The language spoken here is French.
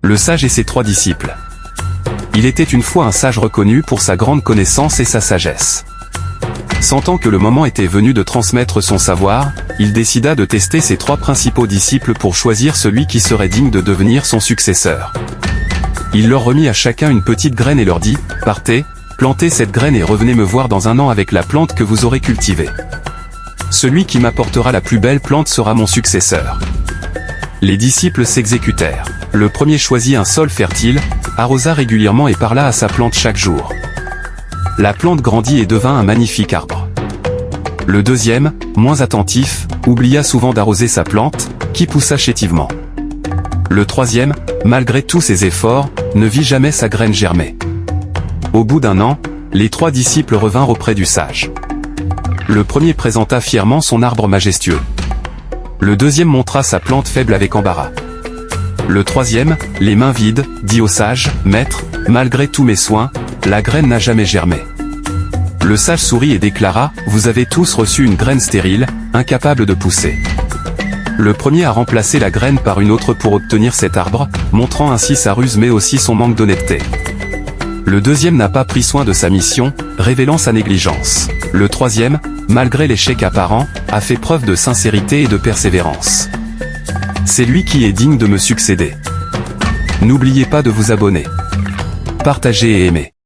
Le sage et ses 3 disciples. Il était une fois un sage reconnu pour sa grande connaissance et sa sagesse. Sentant que le moment était venu de transmettre son savoir, il décida de tester ses 3 principaux disciples pour choisir celui qui serait digne de devenir son successeur. Il leur remit à chacun une petite graine et leur dit « Partez, plantez cette graine et revenez me voir dans un an avec la plante que vous aurez cultivée. Celui qui m'apportera la plus belle plante sera mon successeur. » Les disciples s'exécutèrent. Le premier choisit un sol fertile, arrosa régulièrement et parla à sa plante chaque jour. La plante grandit et devint un magnifique arbre. Le deuxième, moins attentif, oublia souvent d'arroser sa plante, qui poussa chétivement. Le troisième, malgré tous ses efforts, ne vit jamais sa graine germer. Au bout d'un an, les 3 disciples revinrent auprès du sage. Le premier présenta fièrement son arbre majestueux. Le deuxième montra sa plante faible avec embarras. Le troisième, les mains vides, dit au sage, « Maître, malgré tous mes soins, la graine n'a jamais germé. » Le sage sourit et déclara, « Vous avez tous reçu une graine stérile, incapable de pousser. » Le premier a remplacé la graine par une autre pour obtenir cet arbre, montrant ainsi sa ruse mais aussi son manque d'honnêteté. Le deuxième n'a pas pris soin de sa mission, révélant sa négligence. Le troisième, malgré l'échec apparent, a fait preuve de sincérité et de persévérance. C'est lui qui est digne de me succéder. N'oubliez pas de vous abonner, partager et aimer.